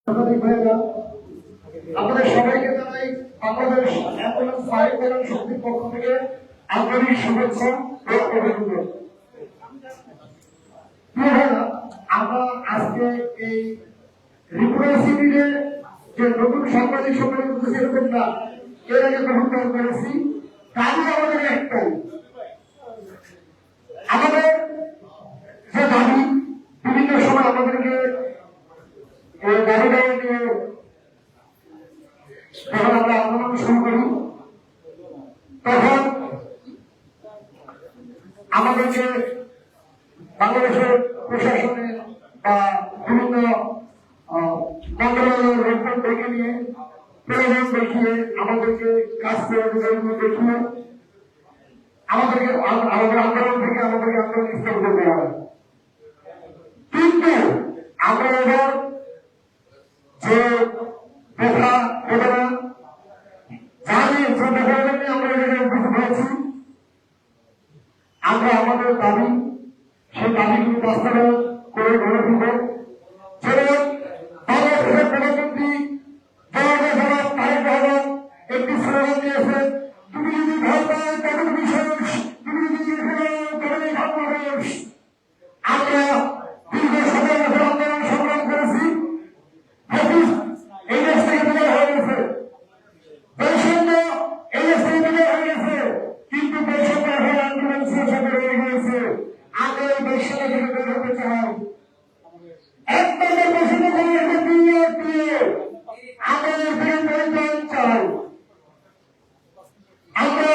আপনাদের সবাইকে জানাই বাংলাদেশ অ্যাম্বুলেন্স ফায়ার কল্যাণ সমিতির পক্ষ থেকে আন্তরিক শুভেচ্ছা ও অভিনন্দন। আমরা আজকে এই রিপ্রেসিডিংয়ে যে নতুন সাংবাদিক সম্মেলন করতেছি এরকম না, এর আগে গ্রহণ করেছি। কাজে আমাদের একটাই, আমাদের যে দাবি বিভিন্ন সময় আমাদেরকে দাবিদার নিয়ে যখন আমরা আন্দোলন শুরু করি তখন আমাদেরকে বাংলাদেশের প্রশাসনে বা বিভিন্ন মন্ত্রণালয়ের রেকর্ড দেখে নিয়ে প্রয়োজন দেখিয়ে আমাদেরকে কাজ করে দেখিয়ে আমাদের আন্দোলন থেকে আমাদেরকে আন্দোলন স্থগিত করতে হয়। কিন্তু আমরা এবার যে দেখা ঘটনা জানি যে দেখা আমরা এখানে উপস্থিত হয়েছি, আমরা আমাদের দাবি সেই দাবিগুলি বাস্তবায়ন করে গড়ে তুলব। যেমন বাংলাদেশের প্রধানমন্ত্রী জনাব তারেক রহমান একটি স্লোগান দিয়েছেন, তুমি যদি ভালো পাও তবে বিশেষ, তুমি যদি তবে বাংলাদেশ। আমরা দীর্ঘ 17 বছর আন্দোলন সংগ্রাম করেছি, এই দেশ থেকে বিদায় হয়ে গেছে, বৈষম্য এই দেশ থেকে বিদায় হয়ে গেছে, কিন্তু বৈষম্য এখন আন্দোলন সাথে রয়ে গিয়েছে। আমরা এই বৈষম্য থেকে বের হতে চাই, একমাত্র বৈষম্য করে আমাদের পরিবর্তন চাই। আমরা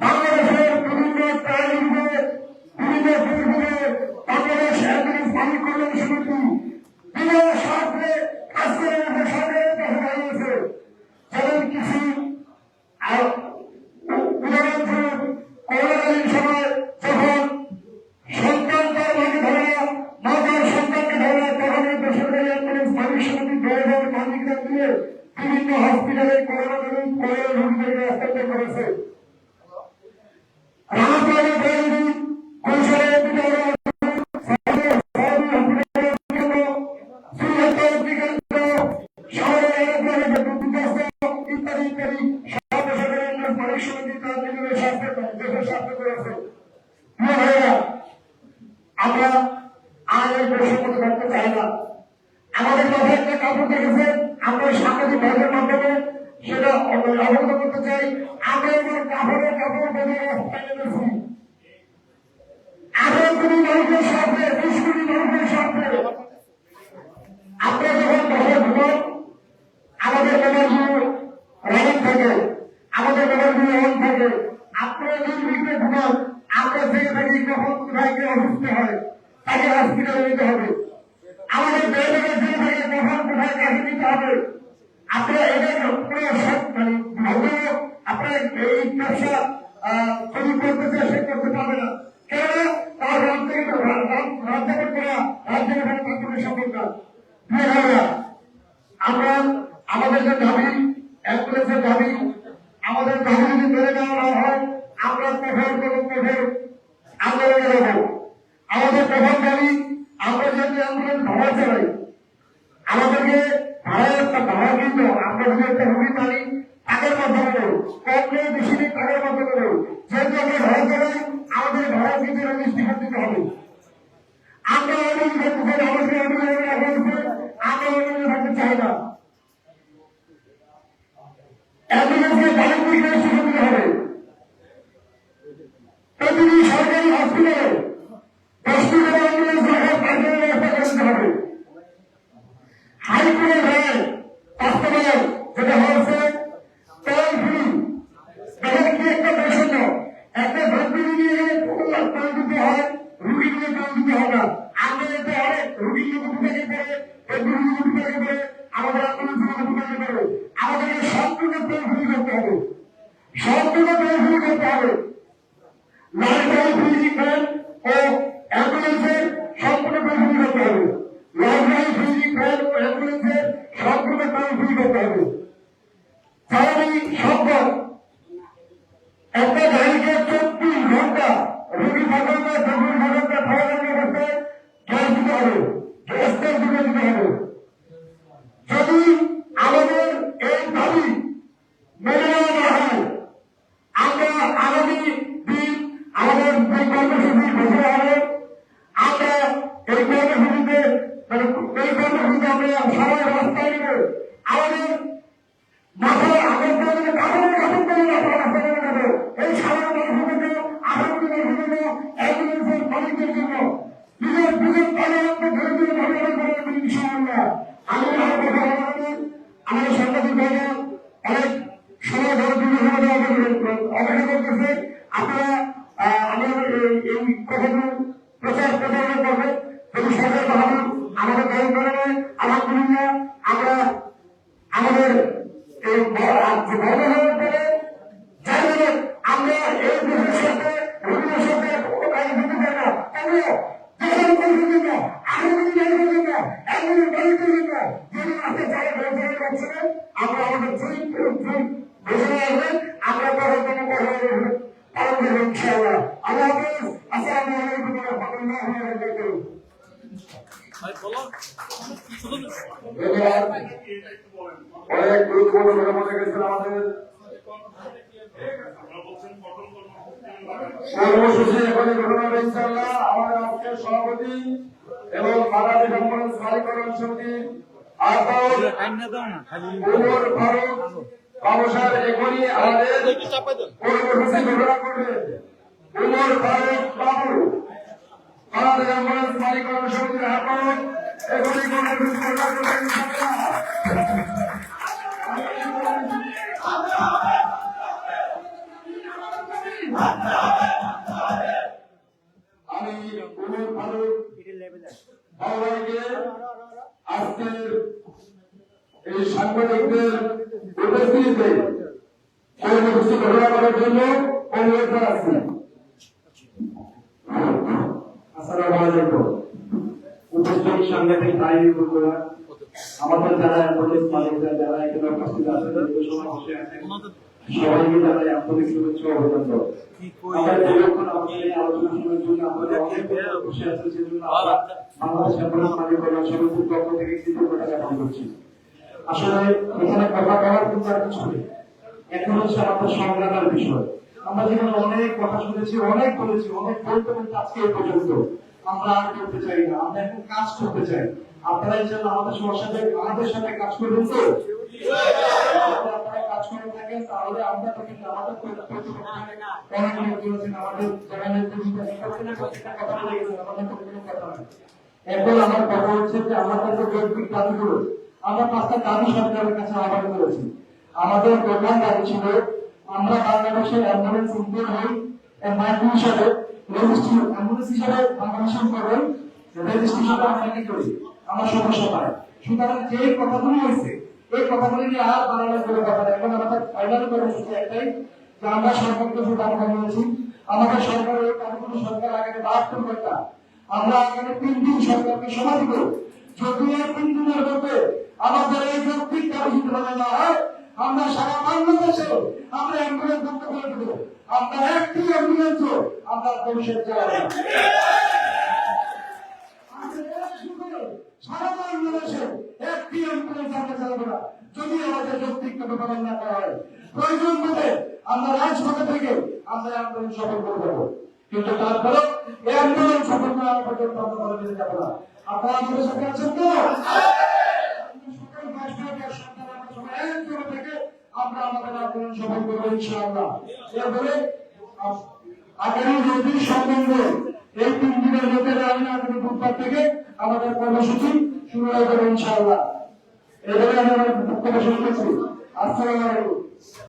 বাংলাদেশের বিভিন্ন ট্রাইব্যুনালে বাংলাদেশ অ্যাম্বুলেন্স মালিক কল্যাণ সমিতি বিনা স্বার্থে কাজ করে সরকারের কাছে দাঁড়িয়েছে। যেমন কিছু উদাহরণস্বরূপ করোনাকালীন সময় যখন সন্তান তার মাকে ধরা, মা তার সন্তানকে ধরা, তখন এই বেসরকারি অ্যাম্বুলেন্স মালিক সমিতি 2000 মালিকরা দিয়ে বিভিন্ন হসপিটালে করোনা রোগীদেরকে হস্তান্তর করেছে। আমরা আর এই বৈষম্য করতে চাই না। আমাদের মাথায় একটা কাপড় দেখেছেন, আমরা সাংবাদিক ভাইদের মাধ্যমে সেটা অবগত করতে চাই। আমরা এবার কাপড় বেঁধে রাস্তায় নেমেছি, এখন কোটি মানুষের সাথে 20 কোটি মানুষের সাথে আমরা যখন বসে ঘুমান আমাদের মোবাইলগুলো রানিং থাকে, আমাদের মোবাইলগুলো অন থাকে, আপনারা নির্বিঘ্নে ঘুমান, আমরা জেগে থাকি কখন কোথায় গিয়ে অসুস্থ হয় তাকে হসপিটালে নিতে হবে, আমাদের বেড়ে জেগে থাকে কখন কোথায় কাজে নিতে হবে। আপনারা এটা আপনারা এই ব্যবসা তৈরি করতে সে করতে পারবে না, কেননা তার রাজ্যের করা রাজ্যের তাৎপর্য সম্পর্ক। আমরা আমাদের যে দাবি অ্যাম্বুলেন্সের দাবি, আমাদের দাবি যদি মেনে নেওয়া না হয় আমরা কঠোর আন্দোলনে যাব। আমাদের প্রধান দাবি, আমরা যদি অ্যাম্বুলেন্স ভাড়া চালাই, আমাদেরকে ভাড়া কিন্তু আমরা যদি একটা রুগী পাই টাকার মাধ্যমে দেবো, কমলে বেশি দিন টাকার মাধ্যমে দেবো। যেহেতু আমরা ভাড়া চালাই আমাদের ভাড়া কিন্তু নিশ্চিত দিতে হবে। আমরা থাকতে চাই না, অ্যাম্বুলেন্সের বাড়ির দিকে সুযোগ দিতে হবে। প্রতিটি সরকারি হসপিটালে 10টি করে অ্যাম্বুলেন্স রাখার পার্কিংয়ের ব্যবস্থা করতে হবে। হাইকোর্টের রায় বাস্তবায়ন যেটা হয়েছে টোল ফ্রি, দেখেন কি একটা বৈষম্য, একটা ভর্তি নিয়ে টোল দিতে হয়, রুগী নিয়ে টোল দিতে হয় না। আমরা এতে অনেক রুগী নিয়ে দুটাকে পড়ে আমাদের আন্দোলন করে আমাদেরকে সম্পূর্ণ টোল ফ্রি করতে হবে, সম্পূর্ণ টোল ফ্রি করতে হবে। লাইফলাইন ফ্রিজিং ভ্যান ও অ্যাম্বুলেন্সের সম্পূর্ণ টোল ফ্রি করতে হবে, লাইফলাইন ফ্রিজিং ভ্যান ও অ্যাম্বুলেন্সের সম্পূর্ণ টোল ফ্রি করতে হবে। তাহলেই সম্ভব। একটা গাড়িকে 24 ঘন্টা রোগী থাকার পর 24 ঘন্টা থাকার অবস্থায় গ্যাস দিতে হবে, গ্যাস দিতে হবে। আমাদের সাংবাদিক ভাইরা অনেক সময় ধরে বিভিন্ন অপেক্ষা করতেছে। আপনারা আমাদের এই কথাগুলো প্রচারণা করবেন। যদি সরকার ভাবে আমাদের গাড়ি কারণে আলহামদুলিল্লাহ আমরা আমাদের এই বর্তমানের পরে যাই বলে আমরা এই দেশের সাথে বিভিন্ন সাথে কাজ দিতে চাই না। তাহলে দেশের পরিস্থিতি না আগামী দিনের জন্য এমন বাড়িতে জন্য যদি আজকে যারা ব্যবসায়ী করছিলেন আমরা আমাদের চরিত্র ঘোষণা আসবেন আমরা তখন কোনো কথা পালন করবো ইনশাআল্লাহ। আল্লাহ হাফেজ। আসসালামু আলাইকুম ওয়া রাহমাতুল্লাহি ওয়া বারাকাতুহু। অনেক গুরুত্বপূর্ণ কথা বলে গেছেন আমাদের কর্মসূচি। এখনই ঘটনা হবে ইনশাআল্লাহ। আমাদের আজকের সভাপতি এবং বাংলাদেশ অ্যাম্বুলেন্স মালিক কল্যাণ সমিতির উমর ফারুক বাবুসার এখনই আমাদের কর্মসূচি ঘোষণা করবেন। উমর ফারুক বাবু বাংলাদেশ অ্যাম্বুলেন্স মালিক কল্যাণ সমিতির আহ্বায়ক এখনই কর্মসূচি ঘোষণা করবেন ইনশাআল্লাহ। আমি উমর ফারুক বাবুকে আজকের এই সাংবাদিকদের উপস্থিতিতে কর্মসূচি ঘোষণা করার জন্য অনুরোধ জানাচ্ছি। আসসালামু আলাইকুম। উপস্থিত সাংবাদিক ভাই বন্ধুরা, আমাদের যারা অ্যাম্বুলেন্স মালিকরা যারা এখানে উপস্থিত আছেন সবাইকে জানাই আন্তরিক শুভেচ্ছা ও অভিনন্দন। আমরা দীর্ঘক্ষণ আমাদের এই আলোচনা শোনার জন্য আমাদের অনেক বসে আছেন, সেজন্য আমরা বাংলাদেশ অ্যাম্বুলেন্স মালিক কল্যাণ সমিতির পক্ষ থেকে কৃতজ্ঞতা জ্ঞাপন করছি। আসলে এখানে কথা বলার কিন্তু আর কিছু নেই, এখন হচ্ছে আমাদের সংগ্রামের বিষয়। আমরা যেখানে অনেক কথা শুনেছি, অনেক বলেছি, অনেক বলতে বলতে আজকে এই পর্যন্ত আমরা আর করতে চাই না, আমরা এখন কাজ করতে চাই। আপনারা যেন আমাদের সাথে কাজ করবেন তো আপনারা কাজ করে থাকেন, তাহলে আমরা আমাদের এখন আমার কথা হচ্ছে যে আমাদের যে যৌক্তিক দাবিগুলো আমরা 5টা দাবি সরকারের কাছে আহ্বান করেছি। আমাদের প্রধান দাবি ছিল আমরা বাংলাদেশের অ্যাম্বুলেন্স ইঞ্জিন হই হিসাবে অ্যাম্বুলেন্স হিসাবে বাংলাদেশের করবেন রেজিস্ট্রেশনটা আমরা কি করি আমরা সমস্যা পাই। সুতরাং যে কথাগুলো হয়েছে এই কথাগুলি নিয়ে আর বাংলাদেশ করে কথা নেই। এখন আমাদের ফাইনাল কর্মসূচি একটাই যে আমরা সরকারকে যে দাবি জানিয়েছি আমাদের সরকারের এই কাজগুলো সরকার আগামী 72 ঘন্টা আমরা আগামী 3 দিন সরকারকে সময় দিব। যদি এই 3 দিনের মধ্যে আমাদের এই যৌক্তিক দাবি যদি মানা না হয় আমরা সারা বাংলাদেশে আমরা অ্যাম্বুলেন্স বন্ধ করে দেবো। আমরা একটি অ্যাম্বুলেন্সও আমরা ভবিষ্যৎ চালাবো না। সারা বাংলাদেশে একটি অ্যাম্বুলেন্স আমরা চালাবো না যদি আমাদের যৌক্তিক দাবি পালন না করা হয়। প্রয়োজন মতে আমরা রাজপথে থেকে আমরা অ্যাম্বুলেন্স সফল করে দেবো, কিন্তু তারপরে এই অ্যাম্বুলেন্স সফল না হওয়া পর্যন্ত আমরা বলে দিতে যাবো না। আপনারা আমাদের সাথে আছেন তো? আমরা আমাদের আন্দোলন সফল করবো ইনশাআল্লাহ। এরপরে আগামী যদি সম্বন্ধে এই 3 দিনের মধ্যে আগামী বুধবার থেকে আমাদের কর্মসূচি শুরু হয়ে যাবে ইনশাআল্লাহ। এভাবে আমি আমার বক্তব্য শেষ করছি। আসসালামু আলাইকুম।